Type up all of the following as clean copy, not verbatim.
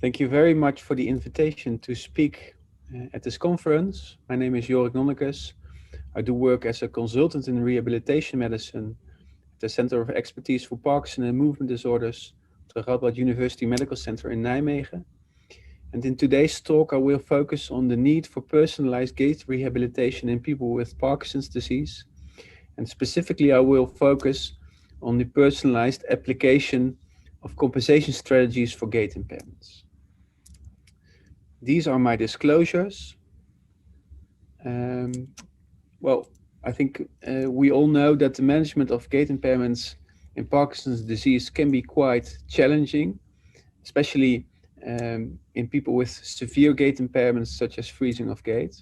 Thank you very much for the invitation to speak at this conference. My name is Jorik Nonnekes. I do work as a consultant in rehabilitation medicine at the Center of Expertise for Parkinson and Movement Disorders, the Radboud University Medical Center in Nijmegen. And in today's talk, I will focus on the need for personalized gait rehabilitation in people with Parkinson's disease. And specifically, I will focus on the personalized application of compensation strategies for gait impairments. These are my disclosures. Well, I think we all know that the management of gait impairments in Parkinson's disease can be quite challenging, especially in people with severe gait impairments such as freezing of gait.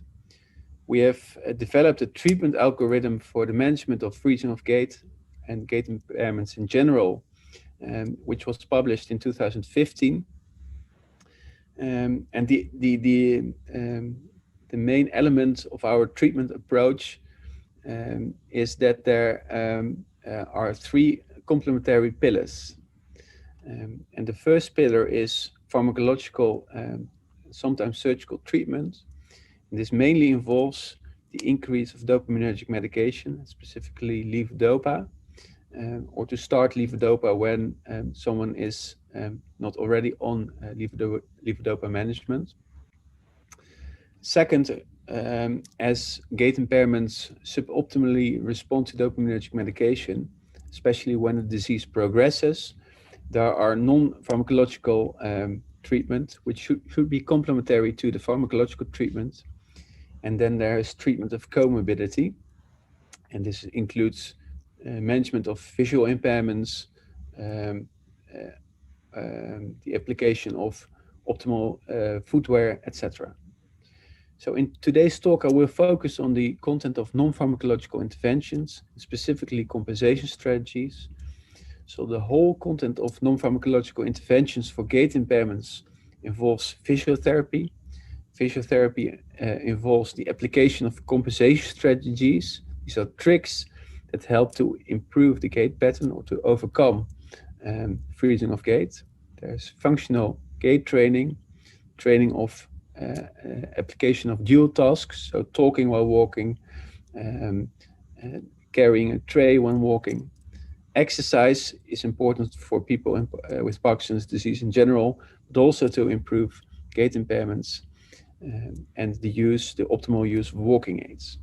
We have developed a treatment algorithm for the management of freezing of gait and gait impairments in general, which was published in 2015. And the main element of our treatment approach is that there are three complementary pillars. And the first pillar is pharmacological, sometimes surgical treatment. And this mainly involves the increase of dopaminergic medication, specifically levodopa, or to start levodopa when someone is not already on levodopa management. Second, as gait impairments suboptimally respond to dopaminergic medication, especially when the disease progresses, there are non-pharmacological treatment, which should be complementary to the pharmacological treatment. And then there is treatment of comorbidity, and this includes management of visual impairments, the application of optimal footwear, etc. So in today's talk, I will focus on the content of non-pharmacological interventions, specifically compensation strategies. So the whole content of non-pharmacological interventions for gait impairments involves physiotherapy. Physiotherapy involves the application of compensation strategies. These are tricks that help to improve the gait pattern or to overcome freezing of gait. There's functional gait training, training of application of dual tasks, so talking while walking, carrying a tray when walking. Exercise is important for people with Parkinson's disease in general, but also to improve gait impairments and the optimal use of walking aids.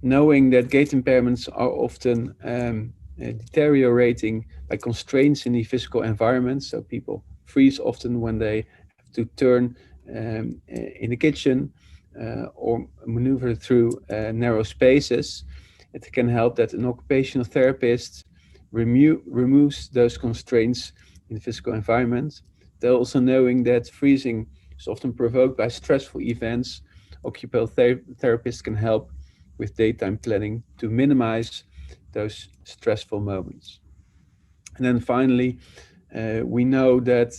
Knowing that gait impairments are often deteriorating by constraints in the physical environment, so people freeze often when they have to turn in the kitchen or maneuver through narrow spaces. It can help that an occupational therapist removes those constraints in the physical environment. They're also knowing that freezing is often provoked by stressful events. Occupational therapists can help with daytime planning to minimize those stressful moments. And then finally, we know that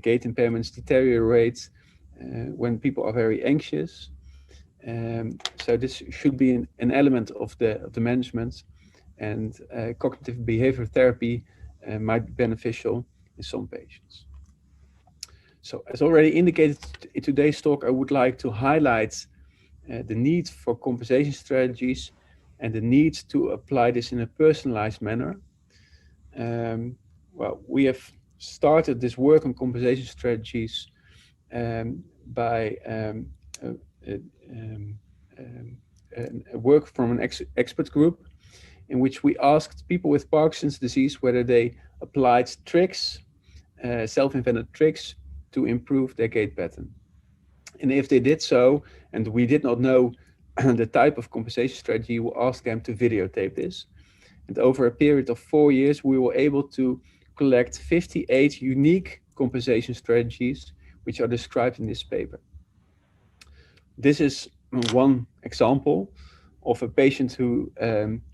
gait impairments deteriorate when people are very anxious. So this should be an element of the management, and cognitive behavior therapy might be beneficial in some patients. So as already indicated in today's talk, I would like to highlight the need for compensation strategies and the need to apply this in a personalized manner. Well, we have started this work on compensation strategies by work from an expert group in which we asked people with Parkinson's disease whether they applied tricks, self-invented tricks, to improve their gait pattern. And if they did so, and we did not know the type of compensation strategy, we asked them to videotape this. And over a period of 4 years, we were able to collect 58 unique compensation strategies, which are described in this paper. This is one example of a patient who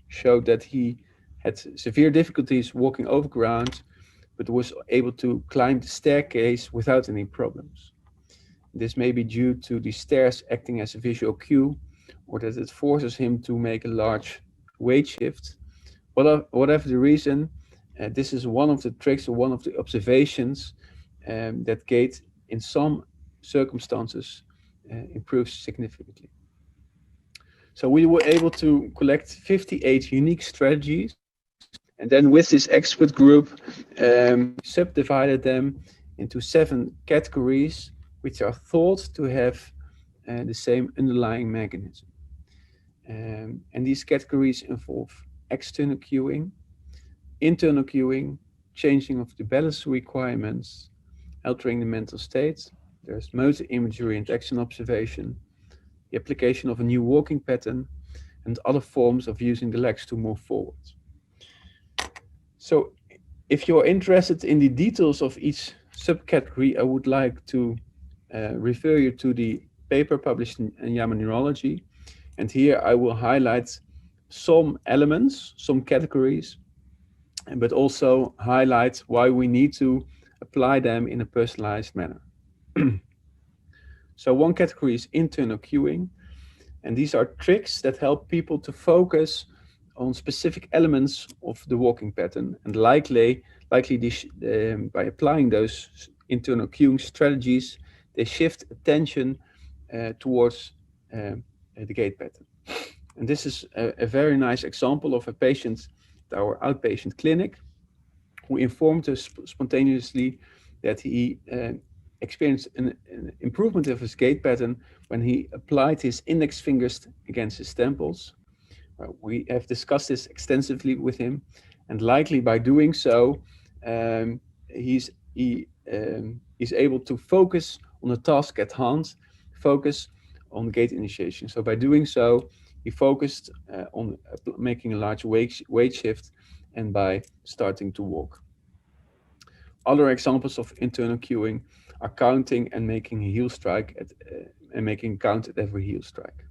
showed that he had severe difficulties walking over ground, but was able to climb the staircase without any problems. This may be due to the stairs acting as a visual cue, or that it forces him to make a large weight shift. Whatever the reason, this is one of the tricks or one of the observations that gait in some circumstances improves significantly. So we were able to collect 58 unique strategies, and then with this expert group, we subdivided them into 7 categories, which are thought to have the same underlying mechanism. And these categories involve external cueing, internal cueing, changing of the balance requirements, altering the mental state. There's motor imagery and action observation, the application of a new walking pattern, and other forms of using the legs to move forward. So if you're interested in the details of each subcategory, I would like to refer you to the paper published in JAMA Neurology. And here I will highlight some elements, some categories, but also highlight why we need to apply them in a personalized manner. So one category is internal cueing, and these are tricks that help people to focus on specific elements of the walking pattern, and likely this, by applying those internal cueing strategies, they shift attention towards the gait pattern. And this is a very nice example of a patient at our outpatient clinic who informed us spontaneously that he experienced an improvement of his gait pattern when he applied his index fingers against his temples. We have discussed this extensively with him, and likely by doing so, he's able to focus on the task at hand, focus on gait initiation. So by doing so, he focused on making a large weight shift and by starting to walk. Other examples of internal cueing are counting and making a heel strike and making count at every heel strike.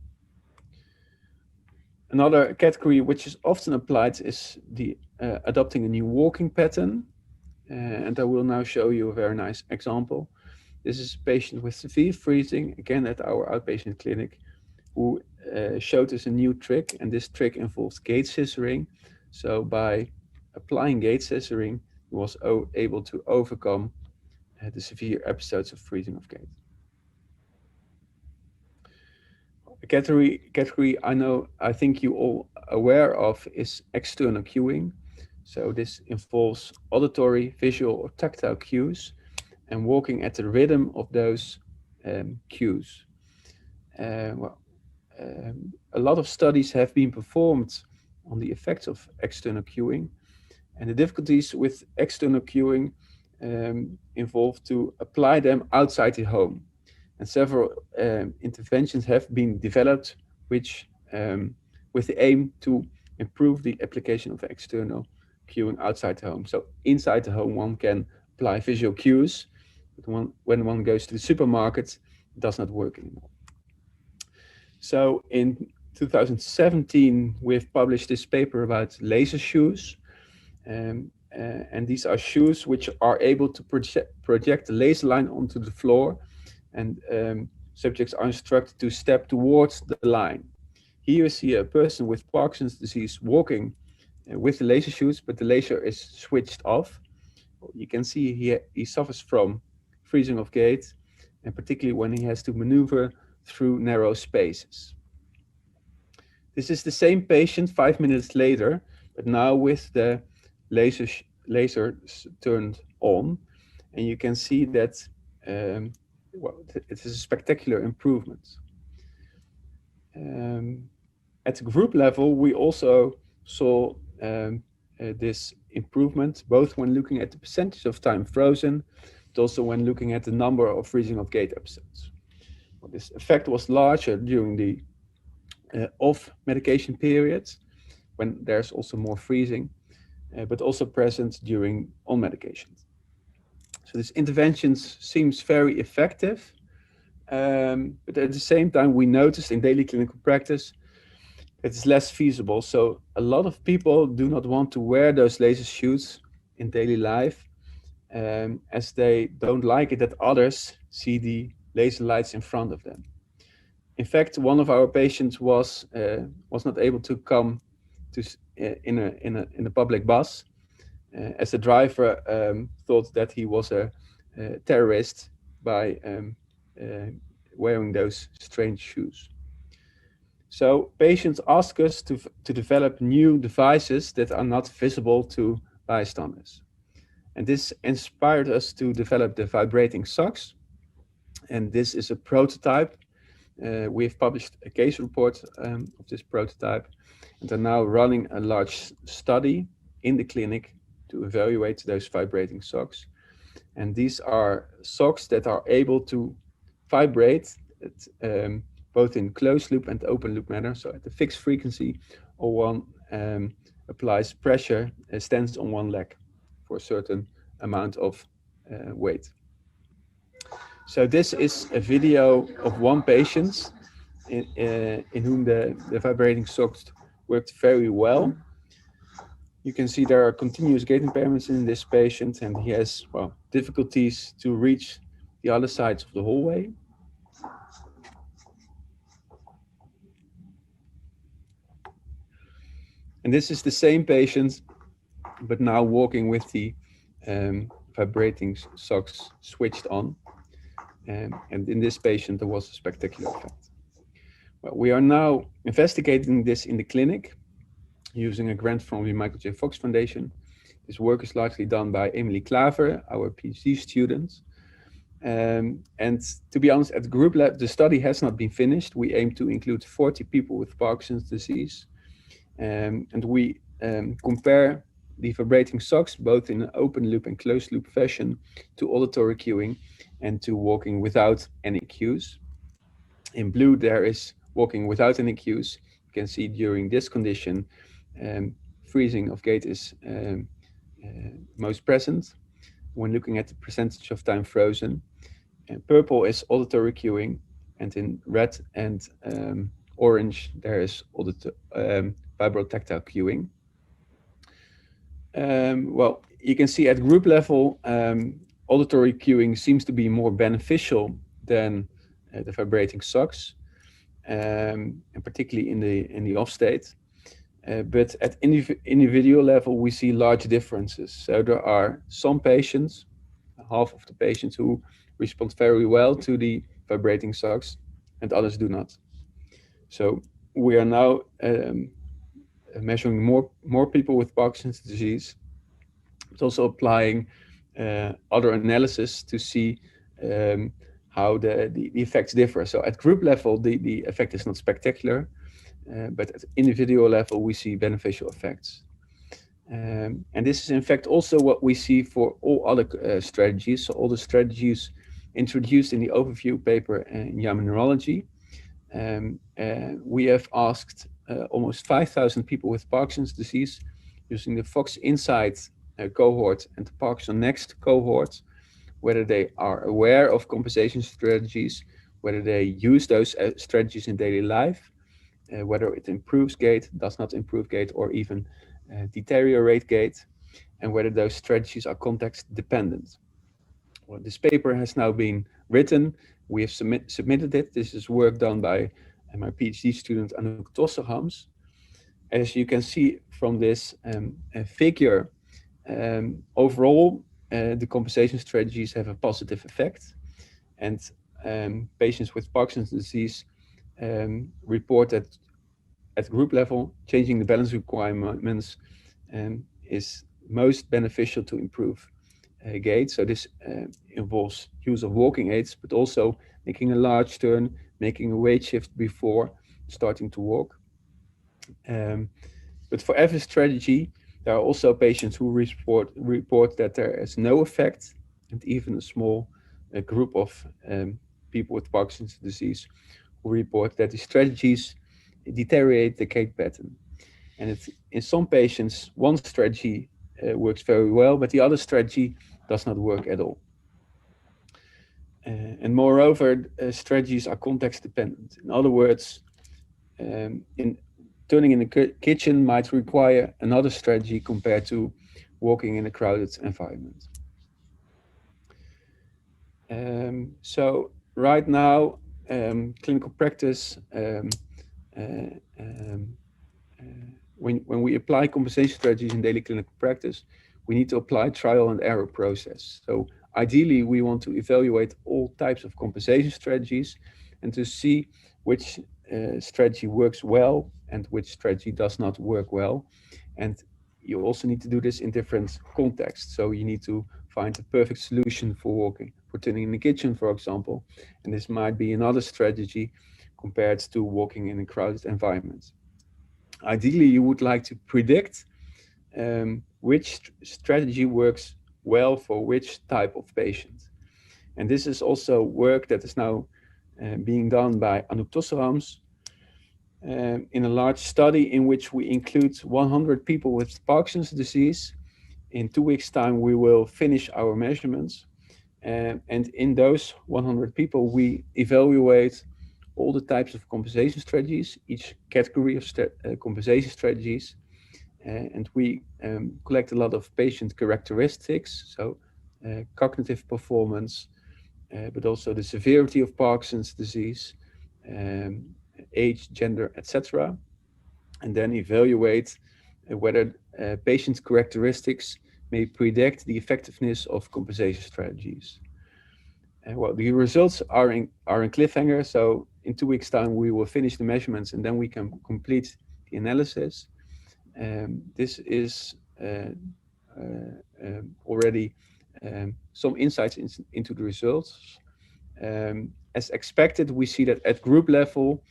Another category which is often applied is the adopting a new walking pattern. And I will now show you a very nice example. This is a patient with severe freezing, again at our outpatient clinic, who showed us a new trick, and this trick involves gait scissoring. So by applying gait scissoring, he was able to overcome the severe episodes of freezing of gait. A category I think you all aware of is external cueing. So this involves auditory, visual, or tactile cues, and walking at the rhythm of those cues. A lot of studies have been performed on the effects of external cueing, and the difficulties with external cueing involve to apply them outside the home. And several interventions have been developed which with the aim to improve the application of external cueing outside the home. So inside the home, one can apply visual cues, but when one goes to the supermarket, it does not work anymore. So in 2017, we've published this paper about laser shoes. And these are shoes which are able to project the laser line onto the floor, and subjects are instructed to step towards the line. Here you see a person with Parkinson's disease walking with the laser shoes, but the laser is switched off. You can see he suffers from freezing of gait, and particularly when he has to maneuver through narrow spaces. This is the same patient 5 minutes later, but now with the laser turned on, and you can see that it is a spectacular improvement. At the group level, we also saw this improvement, both when looking at the percentage of time frozen, but also when looking at the number of freezing of gait episodes. Well, this effect was larger during the off medication periods, when there's also more freezing, but also present during on medications. So this intervention seems very effective, but at the same time we noticed in daily clinical practice it's less feasible. So a lot of people do not want to wear those laser shoes in daily life, as they don't like it that others see the laser lights in front of them. In fact, one of our patients was not able to come to in a public bus, as the driver thought that he was a terrorists by wearing those strange shoes. So patients ask us to develop new devices that are not visible to bystanders. And this inspired us to develop the vibrating socks. And this is a prototype. We've published a case report of this prototype and are now running a large study in the clinic to evaluate those vibrating socks. And these are socks that are able to vibrate both in closed loop and open loop manner, so at a fixed frequency, or one applies pressure, stands on one leg for a certain amount of weight. So this is a video of one patient in whom the vibrating socks worked very well. You can see there are continuous gait impairments in this patient, and he has, well, difficulties to reach the other sides of the hallway. And this is the same patient, but now walking with the vibrating socks switched on. And in this patient, there was a spectacular effect. Well, we are now investigating this in the clinic using a grant from the Michael J. Fox Foundation. This work is largely done by Emily Klaver, our PhD student. And to be honest, at the group lab, the study has not been finished. We aim to include 40 people with Parkinson's disease. And we compare the vibrating socks, both in an open loop and closed loop fashion, to auditory cueing and to walking without any cues. In blue, there is walking without any cues. You can see during this condition, freezing of gait is most present when looking at the percentage of time frozen. And purple is auditory cueing, and in red and orange, there is vibrotactile cueing. Well, you can see at group level, auditory cueing seems to be more beneficial than the vibrating socks, and particularly in the off state. But at individual level, we see large differences. So there are some patients, half of the patients, who respond very well to the vibrating socks, and others do not. So we are now measuring more people with Parkinson's disease, but also applying other analysis to see how the effects differ. So at group level, the effect is not spectacular, but at individual level, we see beneficial effects. And this is in fact also what we see for all other strategies. So all the strategies introduced in the overview paper in JAMA Neurology. We have asked almost 5,000 people with Parkinson's disease using the Fox Insight cohort and the Parkinson Next cohort, whether they are aware of compensation strategies, whether they use those strategies in daily life, whether it improves gait, does not improve gait, or even deteriorate gait, and whether those strategies are context dependent. Well, this paper has now been written. We have submitted it. This is work done by my PhD student Anouk Tosserhams. As you can see from this figure, overall, the compensation strategies have a positive effect. And patients with Parkinson's disease report that at group level, changing the balance requirements is most beneficial to improve gait. So this involves use of walking aids, but also making a large turn, making a weight shift before starting to walk. But for every strategy, there are also patients who report that there is no effect, and even a small group of people with Parkinson's disease who report that the strategies deteriorate the gait pattern. And in some patients, one strategy works very well, but the other strategy does not work at all. And moreover, strategies are context dependent. In other words, in turning in the kitchen might require another strategy compared to walking in a crowded environment. So right now, clinical practice, when we apply compensation strategies in daily clinical practice, we need to apply trial and error process. So Ideally, we want to evaluate all types of compensation strategies and to see which strategy works well and which strategy does not work well. And you also need to do this in different contexts. So you need to find the perfect solution for walking, for turning in the kitchen, for example. And this might be another strategy compared to walking in a crowded environment. Ideally, you would like to predict which strategy works well for which type of patient. And this is also work that is now being done by Anouk Tosserams in a large study in which we include 100 people with Parkinson's disease. In 2 weeks' time, we will finish our measurements. And in those 100 people, we evaluate all the types of compensation strategies, each category of compensation strategies. And we collect a lot of patient characteristics, so cognitive performance, but also the severity of Parkinson's disease, age, gender, etc. And then evaluate whether patient characteristics may predict the effectiveness of compensation strategies. Well, the results are in cliffhanger, so in 2 weeks' time we will finish the measurements and then we can complete the analysis. This is already some insights into the results. As expected, we see that at group level,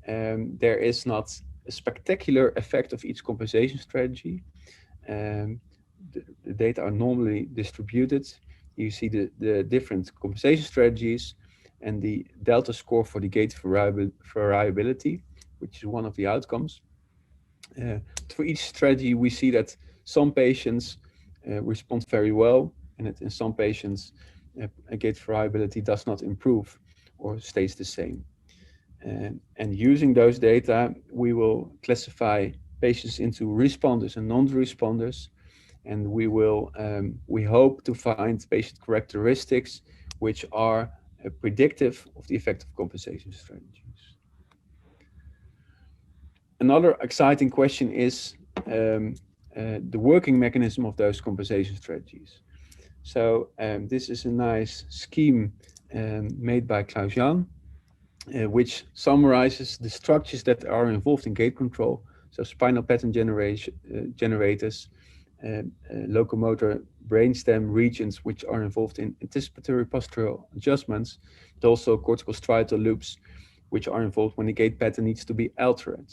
there is not a spectacular effect of each compensation strategy. The data are normally distributed. You see the different compensation strategies and the delta score for the gait variability, which is one of the outcomes. For each strategy, we see that some patients respond very well, and that in some patients, gait variability does not improve or stays the same. And using those data, we will classify patients into responders and non-responders, and we hope to find patient characteristics which are predictive of the effect of compensation strategies. Another exciting question is the working mechanism of those compensation strategies. So this is a nice scheme made by Klaus Jan, which summarizes the structures that are involved in gait control. So spinal pattern generators, locomotor brainstem regions, which are involved in anticipatory postural adjustments, but also cortical striatal loops, which are involved when the gait pattern needs to be altered.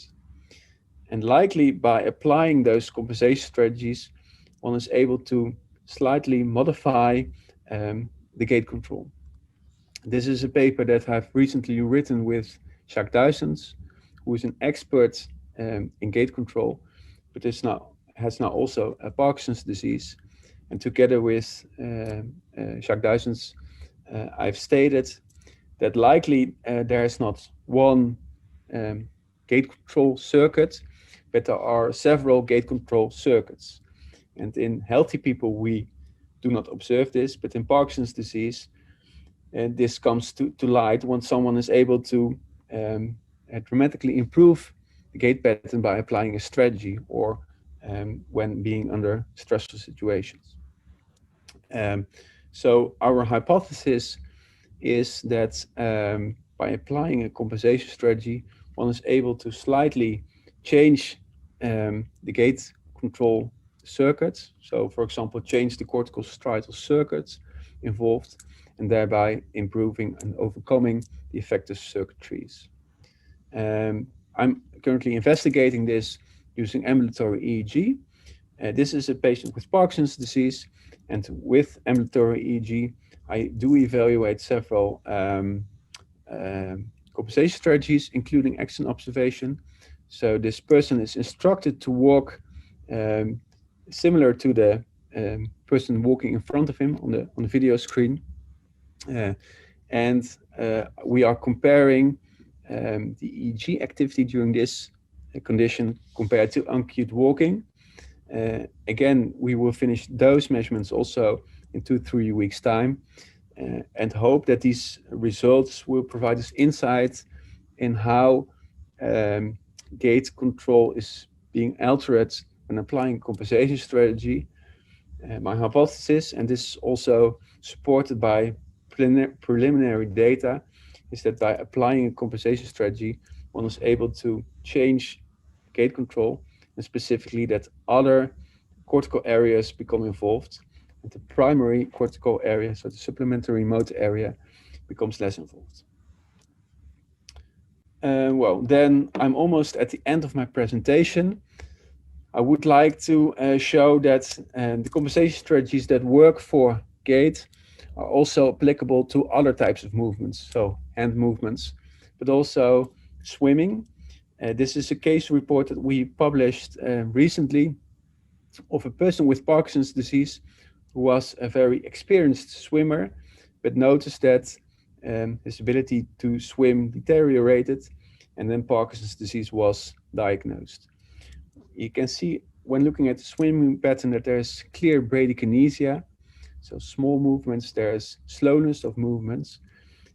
And likely by applying those compensation strategies, one is able to slightly modify the gait control. This is a paper that I've recently written with Jacques Duysens, who is an expert in gait control, but has now also a Parkinson's disease. And together with Jacques Duysens, I've stated that likely there is not one gait control circuit, but there are several gait control circuits. And in healthy people, we do not observe this, but in Parkinson's disease, this comes to light when someone is able to dramatically improve the gait pattern by applying a strategy or when being under stressful situations. So our hypothesis is that by applying a compensation strategy, one is able to slightly change the gait control circuits. So, for example, change the cortical striatal circuits involved, and thereby improving and overcoming the effective circuitries. I'm currently investigating this using ambulatory EEG. This is a patient with Parkinson's disease, and with ambulatory EEG, I do evaluate several compensation strategies, including action observation. So this person is instructed to walk similar to the person walking in front of him on the video screen. And we are comparing the EEG activity during this condition compared to uncued walking. Again, we will finish those measurements also in 2-3 weeks' time, and hope that these results will provide us insight in how gait control is being altered when applying compensation strategy. My hypothesis, and this is also supported by preliminary data, is that by applying a compensation strategy, one is able to change gait control, and specifically that other cortical areas become involved, and the primary cortical area, so the supplementary motor area, becomes less involved. Well, then I'm almost at the end of my presentation. I would like to show that the compensation strategies that work for gait are also applicable to other types of movements, so hand movements, but also swimming. This is a case report that we published recently of a person with Parkinson's disease who was a very experienced swimmer, but noticed that his ability to swim deteriorated, and then Parkinson's disease was diagnosed. You can see when looking at the swimming pattern that there's clear bradykinesia, so small movements, there's slowness of movements,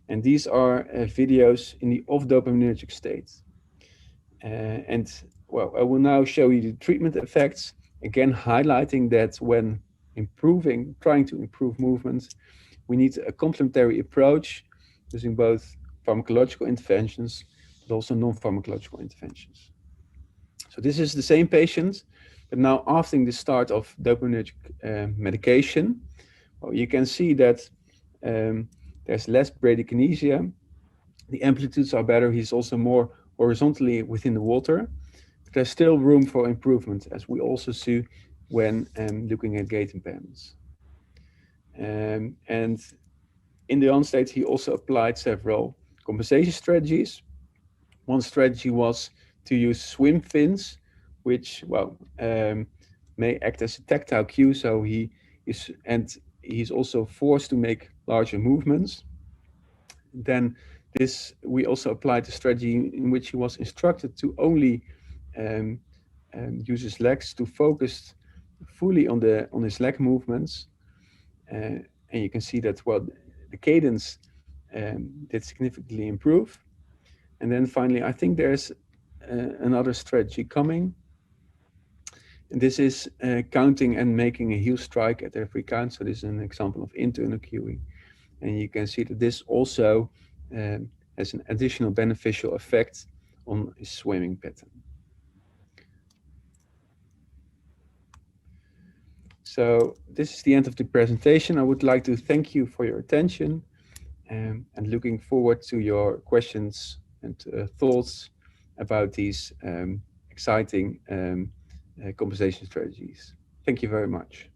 and these are videos in the off-dopaminergic state. And well, I will now show you the treatment effects, again highlighting that when trying to improve movement, we need a complementary approach using both pharmacological interventions, but also non-pharmacological interventions. So this is the same patient, but now after the start of dopaminergic medication, well, you can see that there's less bradykinesia, the amplitudes are better, he's also more horizontally within the water, but there's still room for improvement, as we also see when looking at gait impairments. And in the on state, he also applied several compensation strategies. One strategy was to use swim fins, which may act as a tactile cue, so he's also forced to make larger movements. Then we also applied a strategy in which he was instructed to only use his legs, to focus fully on his leg movements, and you can see that the cadence did significantly improve. And then finally, I think there's another strategy coming, and this is counting and making a heel strike at every count. So this is an example of internal cueing, and you can see that this also has an additional beneficial effect on his swimming pattern. So this is the end of the presentation. I would like to thank you for your attention, and looking forward to your questions and thoughts about these exciting compensation strategies. Thank you very much.